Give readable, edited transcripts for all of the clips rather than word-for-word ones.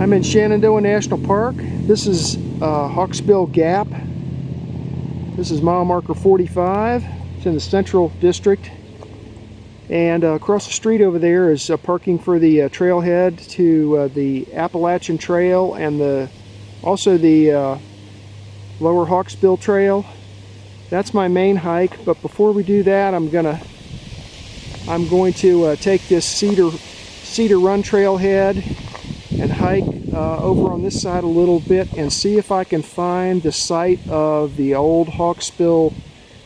I'm in Shenandoah National Park. This is Hawksbill Gap. This is mile marker 45. It's in the Central District. And across the street over there is parking for the trailhead to the Appalachian Trail and also the Lower Hawksbill Trail. That's my main hike, but before we do that, I'm going to take this Cedar Run trailhead and hike over on this side a little bit and see if I can find the site of the old Hawksbill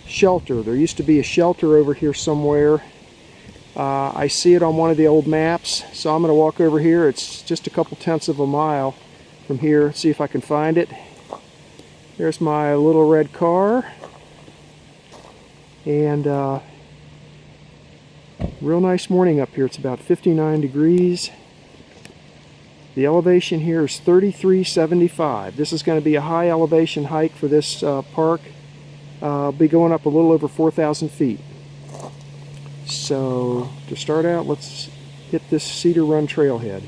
shelter. There used to be a shelter over here somewhere. I see it on one of the old maps, so I'm going to walk over here. It's just a couple tenths of a mile from here, see if I can find it. There's my little red car, and real nice morning up here. It's about 59 degrees. The elevation here is 3375. This is going to be a high elevation hike for this park. I'll be going up a little over 4,000 feet. So to start out, let's hit this Cedar Run trailhead.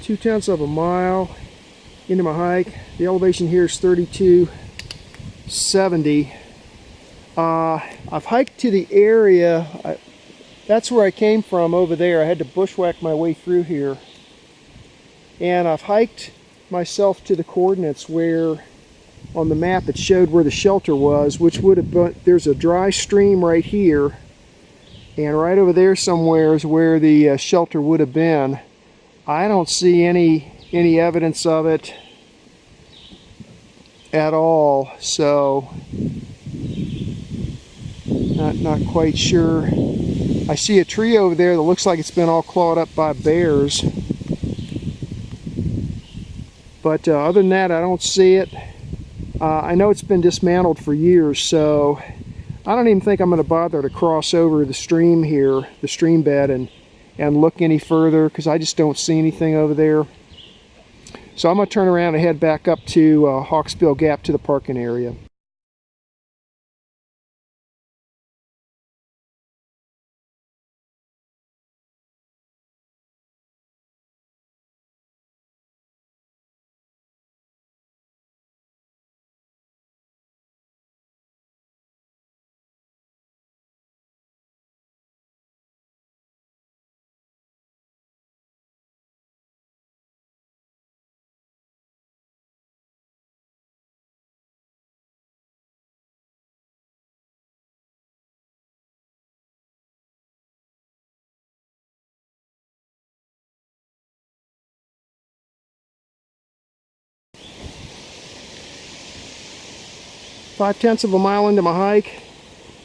Two-tenths of a mile into my hike. The elevation here is 3270. I've hiked to the area. That's where I came from over there. I had to bushwhack my way through here. And I've hiked myself to the coordinates where on the map it showed where the shelter was, which would have been, there's a dry stream right here. And right over there somewhere is where the shelter would have been. I don't see any evidence of it at all, so not quite sure. I see a tree over there that looks like it's been all clawed up by bears, but other than that, I don't see it. I know it's been dismantled for years, so I don't even think I'm going to bother to cross over the stream here, the stream bed, and look any further, because I just don't see anything over there. So I'm going to turn around and head back up to Hawksbill Gap to the parking area. Five-tenths of a mile into my hike.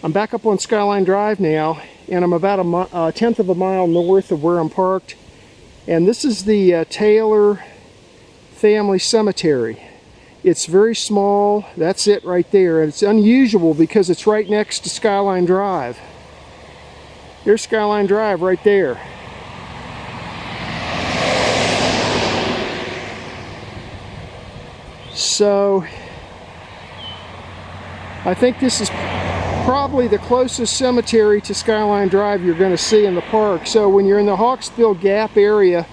I'm back up on Skyline Drive now, and I'm about a tenth of a mile north of where I'm parked. And this is the Taylor family cemetery. It's very small. That's it right there. And it's unusual because it's right next to Skyline Drive. There's Skyline Drive right there. So I think this is probably the closest cemetery to Skyline Drive you're going to see in the park. So when you're in the Hawksbill Gap area,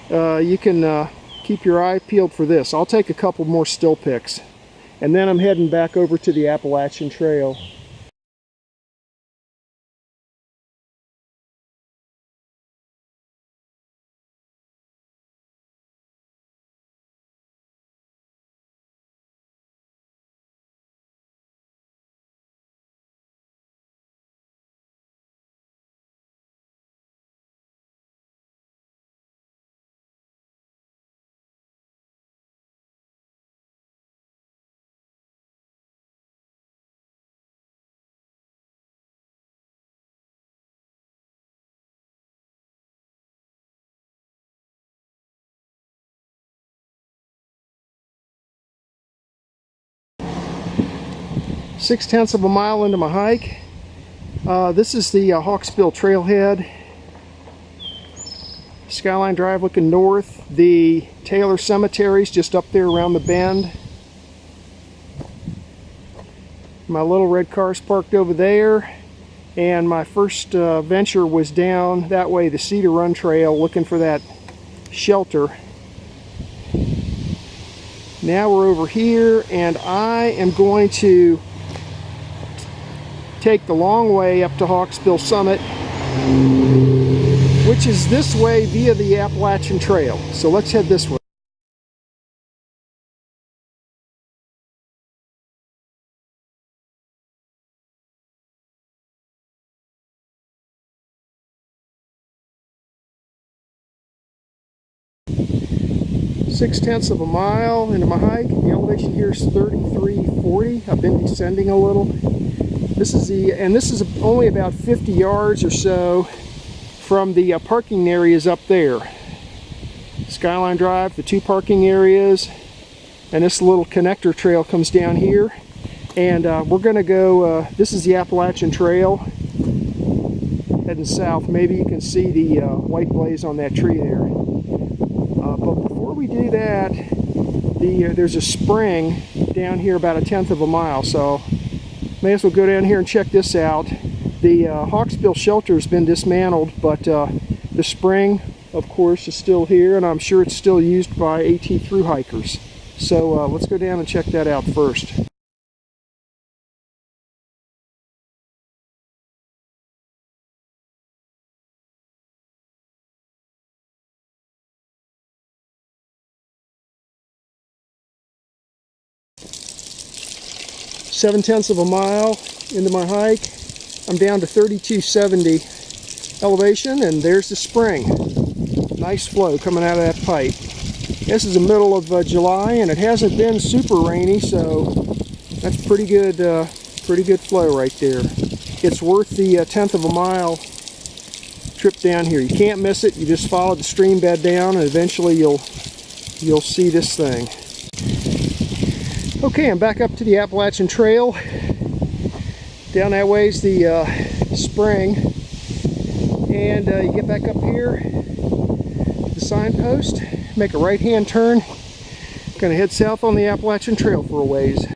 you can keep your eye peeled for this. I'll take a couple more still pics, and then I'm heading back over to the Appalachian Trail. Six-tenths of a mile into my hike. This is the Hawksbill trailhead. Skyline Drive looking north. The Taylor Cemetery's just up there around the bend. My little red car's parked over there. And my first venture was down that way, the Cedar Run Trail, looking for that shelter. Now we're over here, and I am going to take the long way up to Hawksbill Summit, which is this way via the Appalachian Trail. So let's head this way. Six-tenths of a mile into my hike. The elevation here is 3340. I've been descending a little. This is only about 50 yards or so from the parking areas up there. Skyline Drive, the two parking areas, and this little connector trail comes down here. And we're going to go, this is the Appalachian Trail, heading south. Maybe you can see the white blaze on that tree there. But before we do that, there's a spring down here about 1/10 of a mile, so may as well go down here and check this out. The Hawksbill shelter has been dismantled, but the spring, of course, is still here, and I'm sure it's still used by AT thru hikers. So let's go down and check that out first. Seven-tenths of a mile into my hike. I'm down to 3270 elevation, and there's the spring. Nice flow coming out of that pipe. This is the middle of July, and it hasn't been super rainy, so that's pretty good flow right there. It's worth the 1/10 of a mile trip down here. You can't miss it. You just follow the stream bed down, and eventually you'll see this thing. Okay, I'm back up to the Appalachian Trail. Down that way is the spring. And you get back up here to the signpost, make a right-hand turn. Gonna head south on the Appalachian Trail for a ways.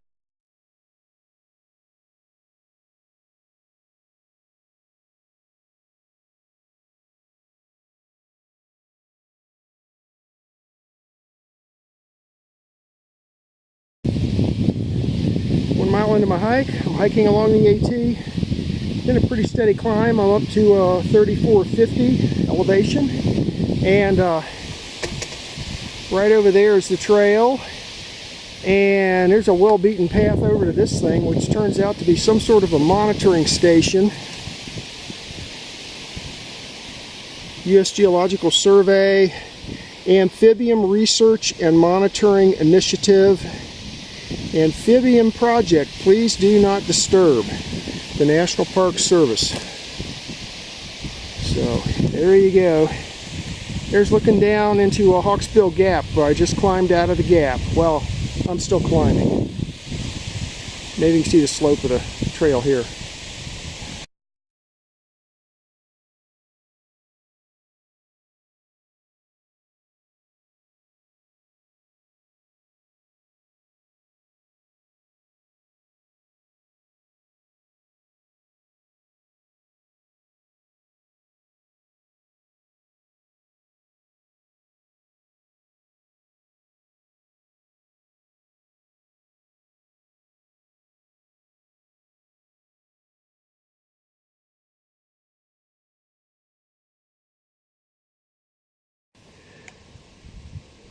Mile into my hike. I'm hiking along the AT. Been a pretty steady climb. I'm up to 3450 elevation, and right over there is the trail, and there's a well-beaten path over to this thing, which turns out to be some sort of a monitoring station. U.S. Geological Survey, Amphibian Research and Monitoring Initiative, Amphibian Project, Please Do Not Disturb, the National Park Service. So there you go. There's looking down into a Hawksbill Gap, where I just climbed out of the gap. Well, I'm still climbing. Maybe you can see the slope of the trail here.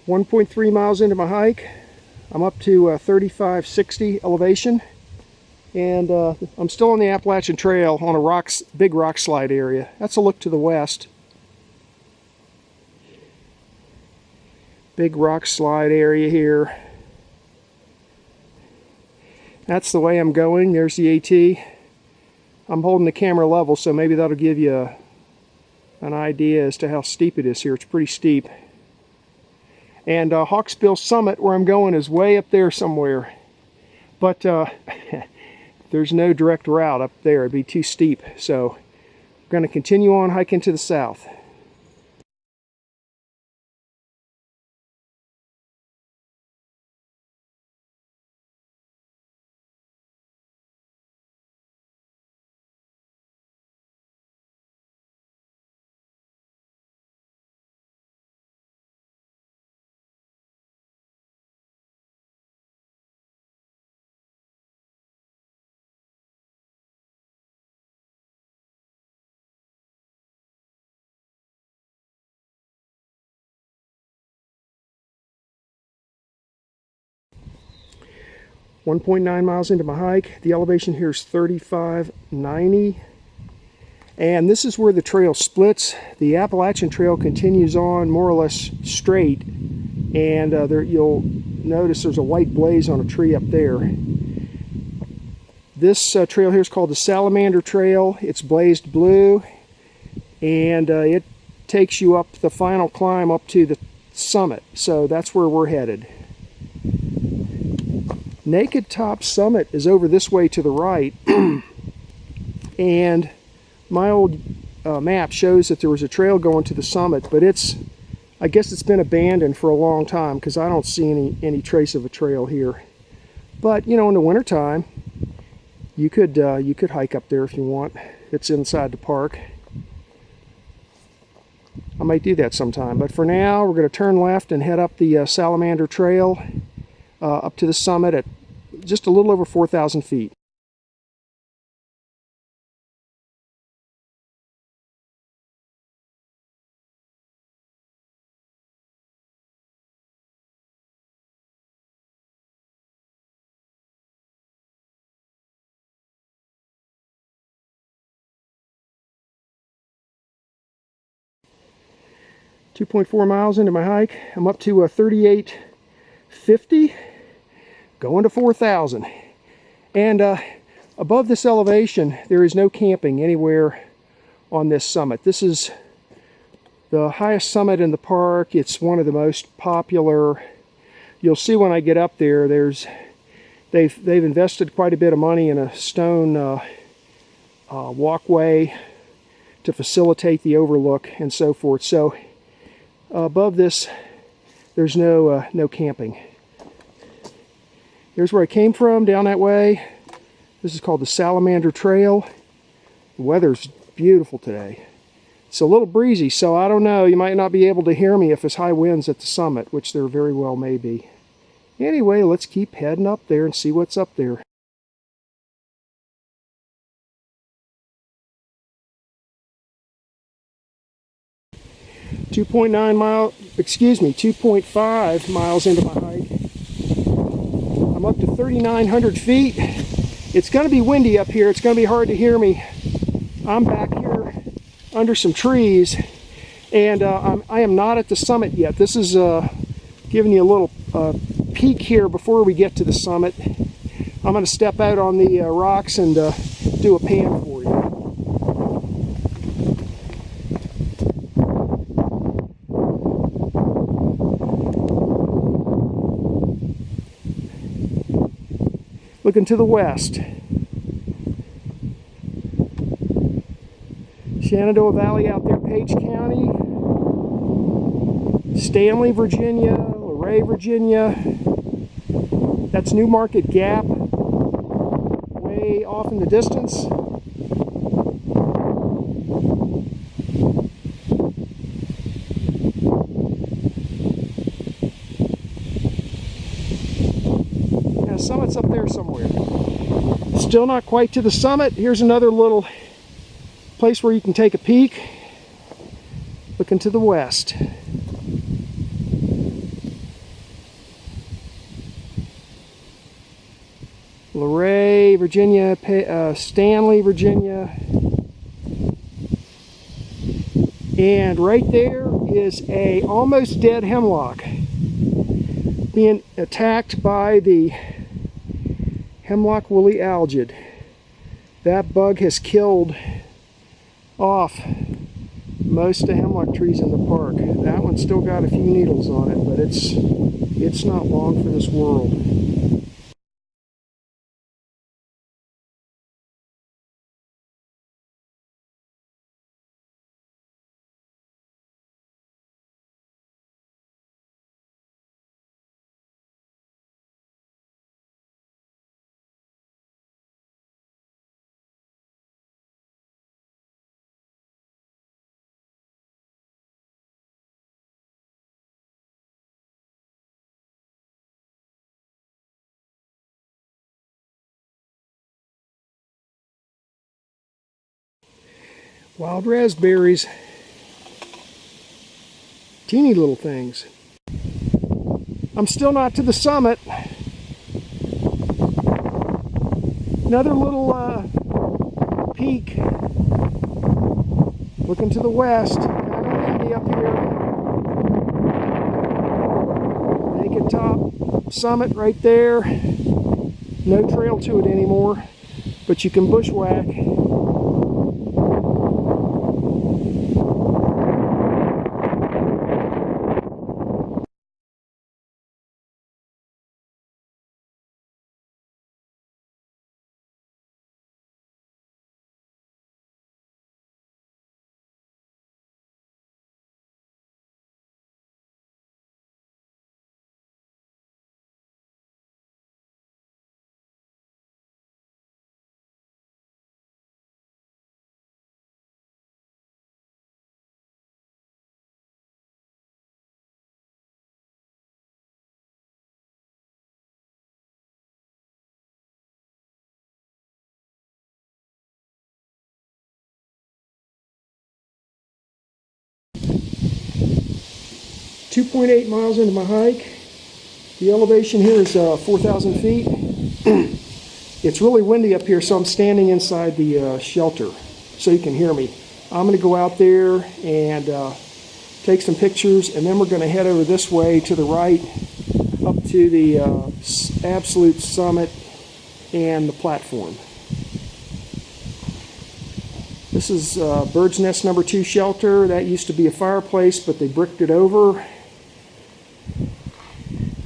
.3 miles into my hike. I'm up to 3560 elevation, and I'm still on the Appalachian Trail on a big rock slide area. That's a look to the west. Big rock slide area here. That's the way I'm going. There's the AT. I'm holding the camera level, so maybe that'll give you an idea as to how steep it is here. It's pretty steep. And Hawksbill Summit, where I'm going, is way up there somewhere. But there's no direct route up there. It'd be too steep. So I'm going to continue on hiking to the south. 1.9 miles into my hike. The elevation here is 3590. And this is where the trail splits. The Appalachian Trail continues on more or less straight. And there you'll notice there's a white blaze on a tree up there. This trail here is called the Salamander Trail. It's blazed blue. And it takes you up the final climb up to the summit. So that's where we're headed. Naked Top Summit is over this way to the right. And my old map shows that there was a trail going to the summit, but I guess it's been abandoned for a long time because I don't see any trace of a trail here. But you know, in the wintertime, you could hike up there if you want. It's inside the park. I might do that sometime, but for now we're going to turn left and head up the Salamander Trail up to the summit at just a little over 4,000 feet. .4 miles into my hike. I'm up to 3850, going to 4,000. And above this elevation, there is no camping anywhere on this summit. This is the highest summit in the park. It's one of the most popular. You'll see when I get up there, they've invested quite a bit of money in a stone walkway to facilitate the overlook and so forth. So above this, there's no camping. Here's where I came from, down that way. This is called the Salamander Trail. The weather's beautiful today. It's a little breezy, so I don't know. You might not be able to hear me if there's high winds at the summit, which there very well may be. Anyway, let's keep heading up there and see what's up there. 2.5 miles into my hike. I'm up to 3,900 feet. It's going to be windy up here. It's going to be hard to hear me. I'm back here under some trees, and I am not at the summit yet. This is giving you a little peek here before we get to the summit. I'm going to step out on the rocks and do a pan for you. Looking to the west. Shenandoah Valley out there, Page County. Stanley, Virginia. Luray, Virginia. That's New Market Gap. Way off in the distance. Summit's up there somewhere. Still not quite to the summit. Here's another little place where you can take a peek. Looking to the west. Luray, Virginia, Stanley, Virginia. And right there is a almost dead hemlock being attacked by the hemlock woolly algid. That bug has killed off most of the hemlock trees in the park. That one's still got a few needles on it, but it's not long for this world. Wild raspberries. Teeny little things. I'm still not to the summit. Another little peak. Looking to the west. Kind of windy up here. Naked top summit right there. No trail to it anymore, but you can bushwhack. .8 miles into my hike. The elevation here is 4,000 feet. It's really windy up here, so I'm standing inside the shelter so you can hear me. I'm going to go out there and take some pictures, and then we're going to head over this way to the right up to the absolute summit and the platform. This is Bird's Nest number 2 shelter. That used to be a fireplace, but they bricked it over.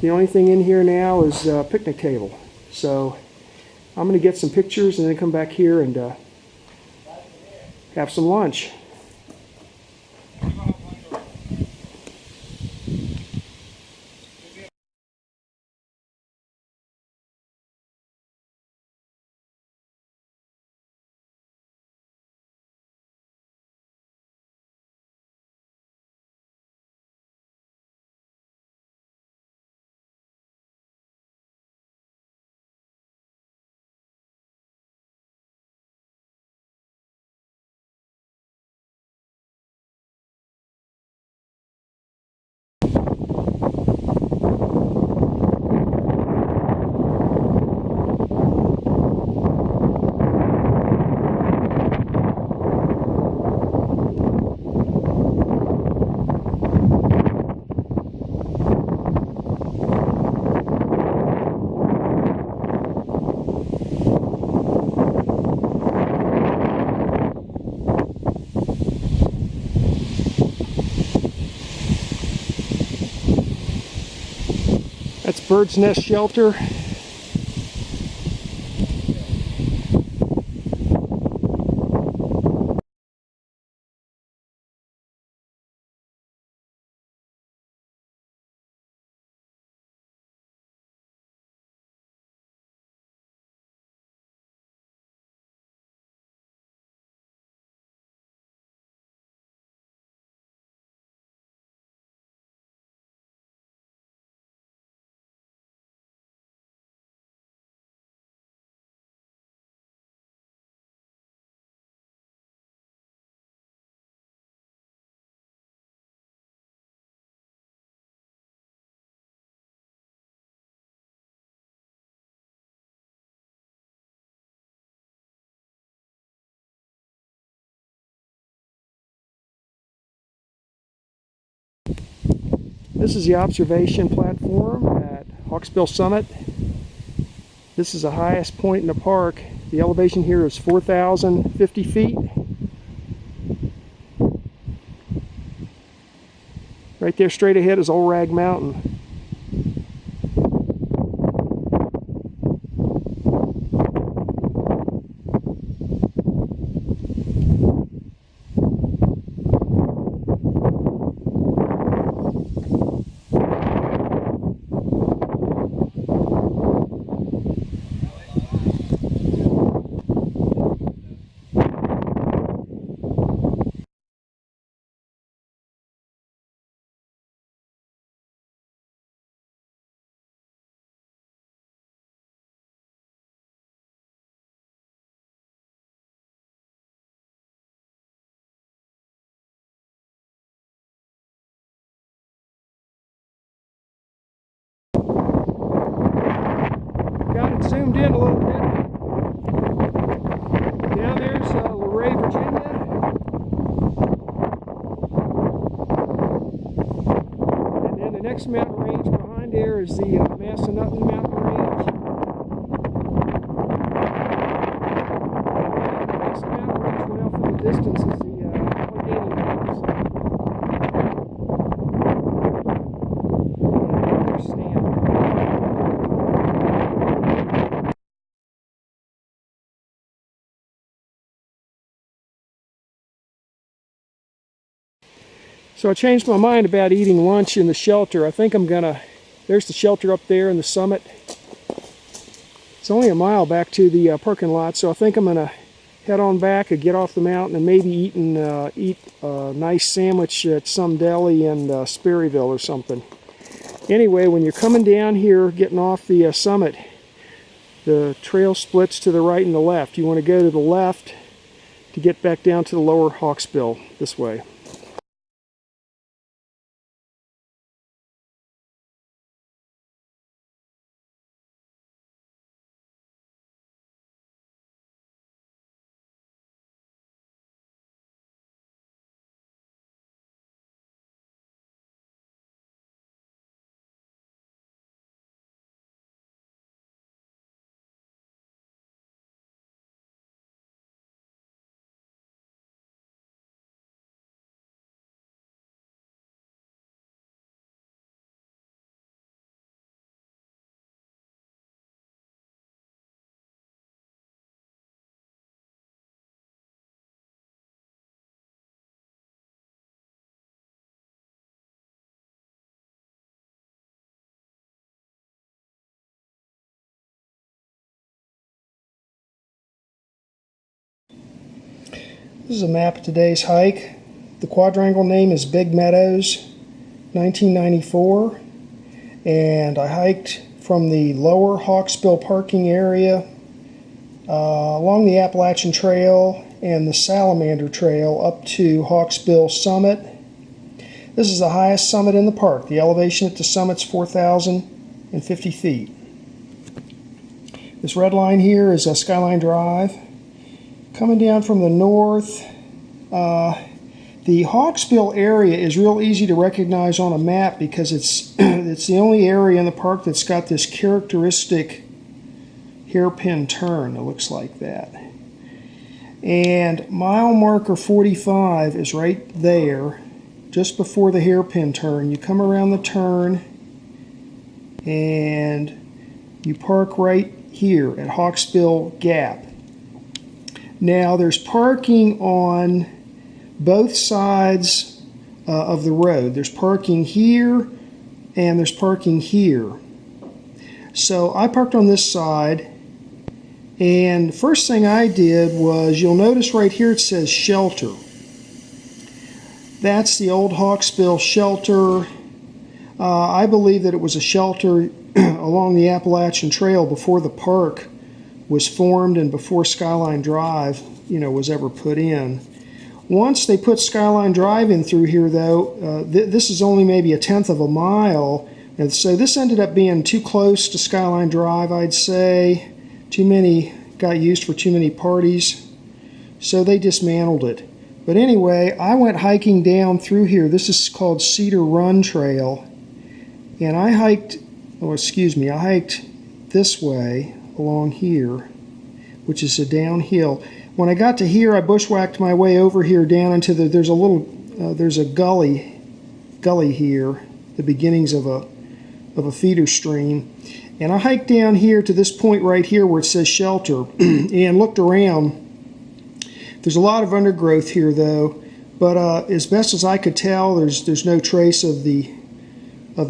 The only thing in here now is a picnic table. So I'm going to get some pictures and then come back here and have some lunch. That's Bird's Nest Shelter. This is the observation platform at Hawksbill Summit. This is the highest point in the park. The elevation here is 4,050 feet. Right there straight ahead is Old Rag Mountain. Got it zoomed in a little bit. next mountain range behind there is the Massanutten Mountain Range. The next mountain range way off in the distance is the Allegheny Mountains. So I changed my mind about eating lunch in the shelter. I think I'm gonna, there's the shelter up there in the summit. It's only a mile back to the parking lot, so I think I'm gonna head on back and get off the mountain and maybe eat a nice sandwich at some deli in Sperryville or something. Anyway, when you're coming down here, getting off the summit, the trail splits to the right and the left. You want to go to the left to get back down to the lower Hawksbill this way. This is a map of today's hike. The quadrangle name is Big Meadows, 1994, and I hiked from the lower Hawksbill parking area along the Appalachian Trail and the Salamander Trail up to Hawksbill Summit. This is the highest summit in the park. The elevation at the summit's 4,050 feet. This red line here is Skyline Drive. Coming down from the north, the Hawksbill area is real easy to recognize on a map because it's it's the only area in the park that's got this characteristic hairpin turn. It looks like that. And mile marker 45 is right there, just before the hairpin turn. You come around the turn and you park right here at Hawksbill Gap. Now there's parking on both sides of the road. There's parking here and there's parking here. So I parked on this side, and the first thing I did was, you'll notice right here it says shelter. That's the old Hawksbill shelter. I believe that it was a shelter along the Appalachian Trail before the park was formed and before Skyline Drive, was ever put in. Once they put Skyline Drive in through here, though, this is only maybe 1/10 of a mile, and so this ended up being too close to Skyline Drive, I'd say. Got used for too many parties, so they dismantled it. But anyway, I went hiking down through here. This is called Cedar Run Trail, and I hiked this way along here, which is a downhill. When I got to here, I bushwhacked my way over here down into there's a gully here, the beginnings of a feeder stream, and I hiked down here to this point right here where it says shelter and looked around. There's a lot of undergrowth here though, but as best as I could tell, there's no trace of the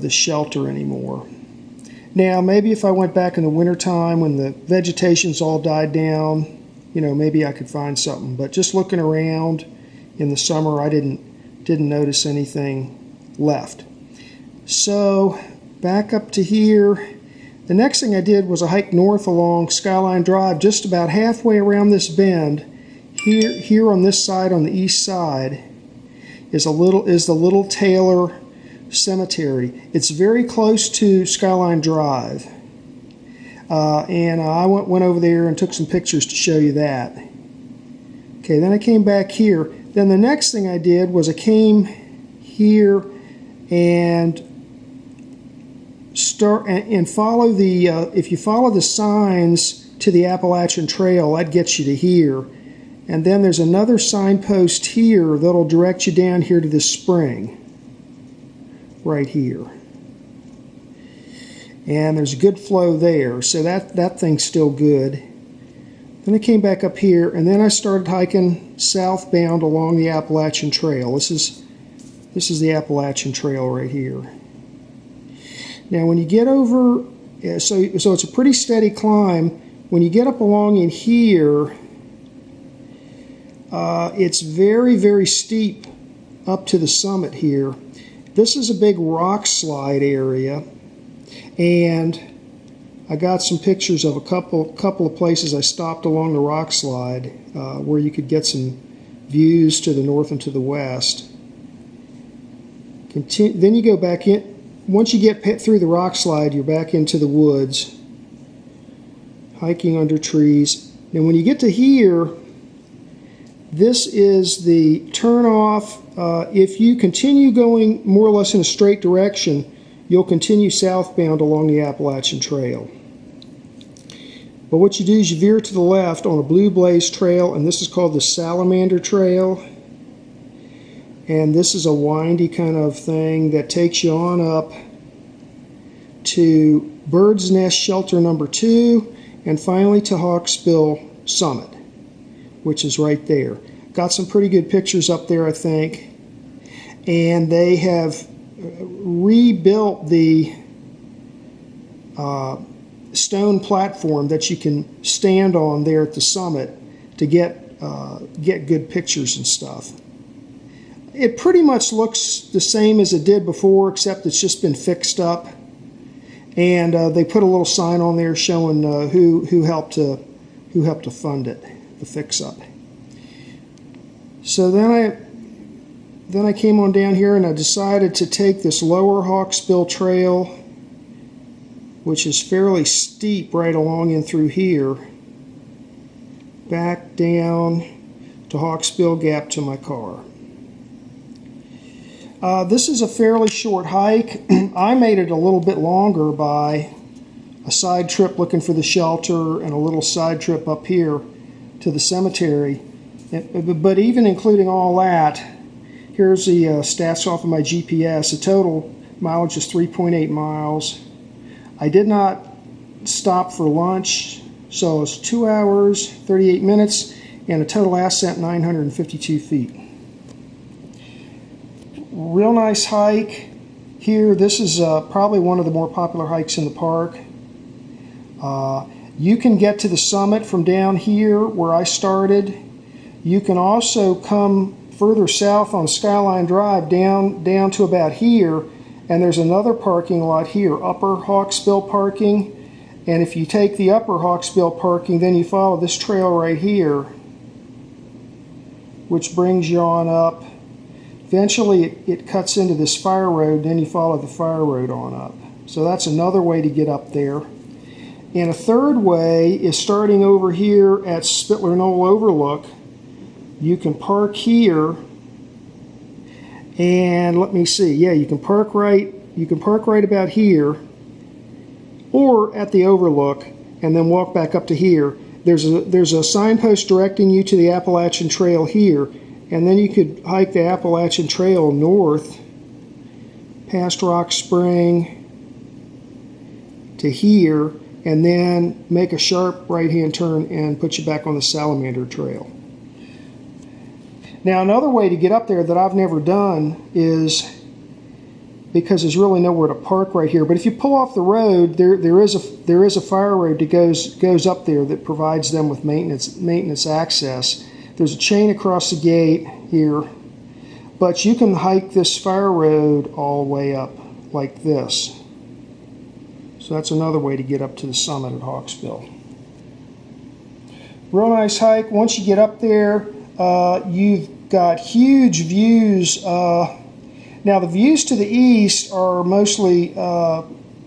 shelter anymore. Now, maybe if I went back in the wintertime when the vegetation's all died down, maybe I could find something. But just looking around in the summer, I didn't notice anything left. So, back up to here. The next thing I did was I hiked north along Skyline Drive, just about halfway around this bend. Here on this side, on the east side, is the Little Taylor Cemetery. It's very close to Skyline Drive, and I went over there and took some pictures to show you that. Okay, then I came back here. Then the next thing I did was I came here and start and follow the, if you follow the signs to the Appalachian Trail, that gets you to here. And then there's another signpost here that'll direct you down here to this spring, right here. And there's a good flow there, so that thing's still good. Then I came back up here, and then I started hiking southbound along the Appalachian Trail. This is the Appalachian Trail right here. Now when you get over, so it's a pretty steady climb. When you get up along in here, it's very, very steep up to the summit here. This is a big rock slide area, and I got some pictures of a couple of places I stopped along the rock slide where you could get some views to the north and to the west. Then you go back in. Once you get through the rock slide, you're back into the woods, hiking under trees. And when you get to here, this is the turnoff. If you continue going more or less in a straight direction, you'll continue southbound along the Appalachian Trail. But what you do is you veer to the left on a Blue Blaze Trail, and this is called the Salamander Trail. And this is a windy kind of thing that takes you on up to Bird's Nest Shelter number 2, and finally to Hawksbill Summit, which is right there. Got some pretty good pictures up there, I think. And they have rebuilt the stone platform that you can stand on there at the summit to get good pictures and stuff. It pretty much looks the same as it did before, except it's just been fixed up. And they put a little sign on there showing who helped to fund it, the fix-up. So then I came on down here and I decided to take this lower Hawksbill Trail, which is fairly steep right along in through here, back down to Hawksbill Gap to my car. This is a fairly short hike. I made it a little bit longer by a side trip looking for the shelter and a little side trip up here to the cemetery. But even including all that, here's the stats off of my GPS. The total mileage is 3.8 miles. I did not stop for lunch, so it's 2 hours, 38 minutes, and a total ascent 952 feet. Real nice hike here. This is probably one of the more popular hikes in the park. You can get to the summit from down here where I started. You can also come further south on Skyline Drive down to about here, and there's another parking lot here, Upper Hawksbill Parking. And if you take the Upper Hawksbill Parking, then you follow this trail right here, which brings you on up. Eventually it cuts into this fire road, then you follow the fire road on up. So that's another way to get up there. And a third way is starting over here at Spittler Knoll Overlook. You can park here, and let me see. Yeah, you can park right about here, or at the overlook, and then walk back up to here. There's a signpost directing you to the Appalachian Trail here, and then you could hike the Appalachian Trail north past Rock Spring to here, and then make a sharp right-hand turn and put you back on the Salamander Trail. Now, another way to get up there that I've never done is, because there's really nowhere to park right here, but if you pull off the road, there is a fire road that goes up there that provides them with maintenance access. There's a chain across the gate here, but you can hike this fire road all the way up like this. So that's another way to get up to the summit at Hawksbill. Real nice hike. Once you get up there, you've got huge views. Now the views to the east are mostly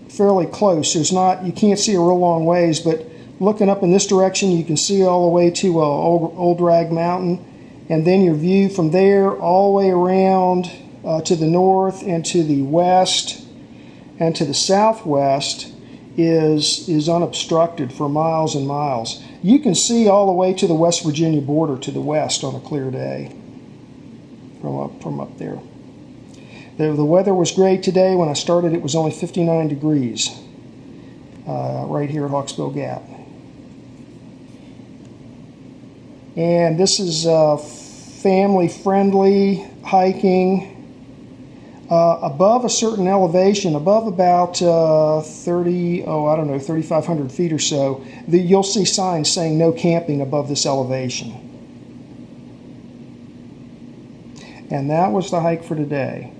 fairly close. You can't see a real long ways, but looking up in this direction, you can see all the way to Old Rag Mountain, and then your view from there all the way around to the north and to the west, and to the southwest is unobstructed for miles and miles. You can see all the way to the West Virginia border to the west on a clear day from up there. The weather was great today. When I started, it was only 59 degrees right here at Hawksbill Gap. And this is family-friendly hiking. Above a certain elevation, above about 3,500 feet or so, you'll see signs saying no camping above this elevation. And that was the hike for today.